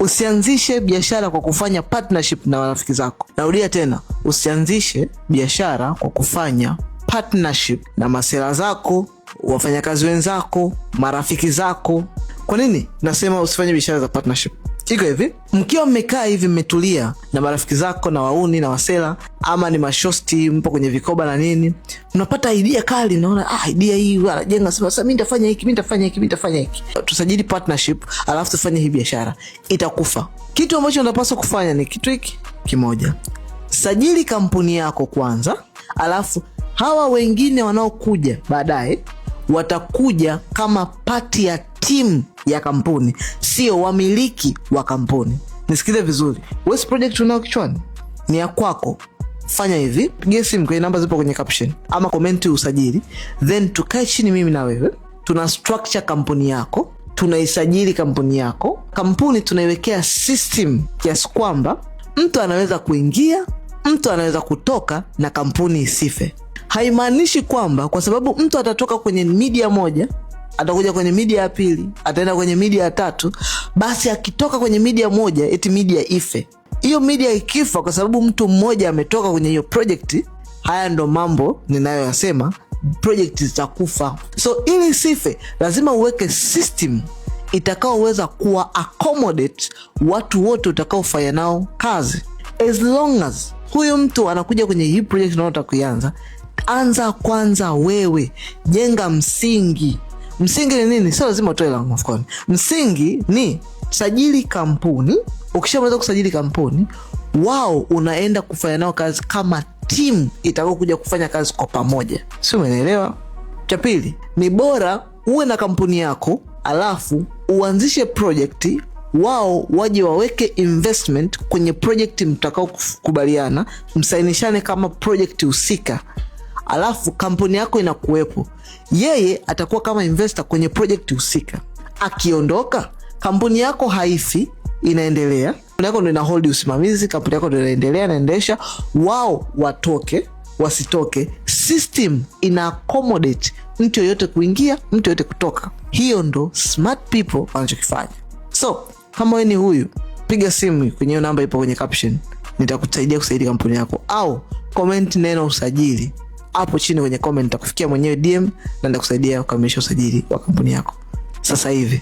Usianzishe biashara kwa kufanya partnership na marafiki zako. Narudia tena, usianzishe biashara kwa kufanya partnership na masela zako, wafanyakazi wenzako, marafiki zako. Kwa nini nasema usifanye biashara za partnership? Iko hivi, mkiwa mmekaa hivi mmetulia na marafiki zako na wauni na wasela, ama ni mashosti, mpo kwenye vikoba na nini, mnapata idea kali, unaona idea hii wanajenga, sasa mimi nitafanya hiki, mimi nitafanya hiki, mimi nitafanya hiki. Tusajili partnership alafu tufanye hii biashara. Itakufa. Kitu ambacho unapaswa kufanya ni kitu hiki kimoja. Sajili kampuni yako kwanza, alafu hawa wengine wanaokuja baadaye watakuja kama party ya team ya kampuni, sio wamiliki wa kampuni. Nisikize vizuri. Waste project unao kichwani ni ya kwako. Fanya hivi, pigia simu kwenye namba zipo kwenye caption ama comment usajili, then tukae chini mimi na wewe, tuna structure kampuni yako, tunaisajili kampuni yako. Kampuni tunaiwekea system kiasi kwamba mtu anaweza kuingia, mtu anaweza kutoka na kampuni isife. Haimaanishi kwamba kwa sababu mtu atatoka kwenye media moja, atakuja kwenye media ya pili, ataenda kwenye media ya tatu, basi akitoka kwenye media moja eti media ife. Hiyo media ikifa kwa sababu mtu mmoja ametoka kwenye hiyo project, haya ndo mambo ninayoyasema, project zitakufa. So ili sife, lazima uweke system itakaoweza kuwa accommodate watu wote utakaofanya nao kazi. As long as huyo mtu anakuja kwenye hii project unayotaka kuanza, anza kwanza wewe, jenga msingi. Msingi ni nini? Sio lazima utoe langu mfukoni. Msingi ni sajili kampuni. Ukishamaliza kusajili kampuni, wao unaenda kufanya nao kazi kama team itakao kuja kufanya kazi kwa pamoja. Sio, umeelewa? Cha pili, ni bora uwe na kampuni yako alafu uanzishe project, wao waje waweke investment kwenye project mtakao kukubaliana, msainishane kama project husika. Alafu kampuni yako inakuwepo, yeye atakuwa kama investor kwenye project husika. Akiondoka, kampuni yako haifi, inaendelea. Kampuni yako ndio ina hold usimamizi, kampuni yako ndio inaendelea, inaendesha. Wao watoke, wasitoke, system ina accommodate mtu yoyote kuingia, mtu yoyote kutoka. Hiyo ndo smart people wanachokifanya. So kama wewe ni huyu, piga simu kwenye namba ipo kwenye caption, nitakusaidia kusaidia kampuni yako, au comment neno usajili hapo chini kwenye comment, nitakufikia mwenyewe DM na nitakusaidia kukamilisha usajili wa kampuni yako sasa hivi.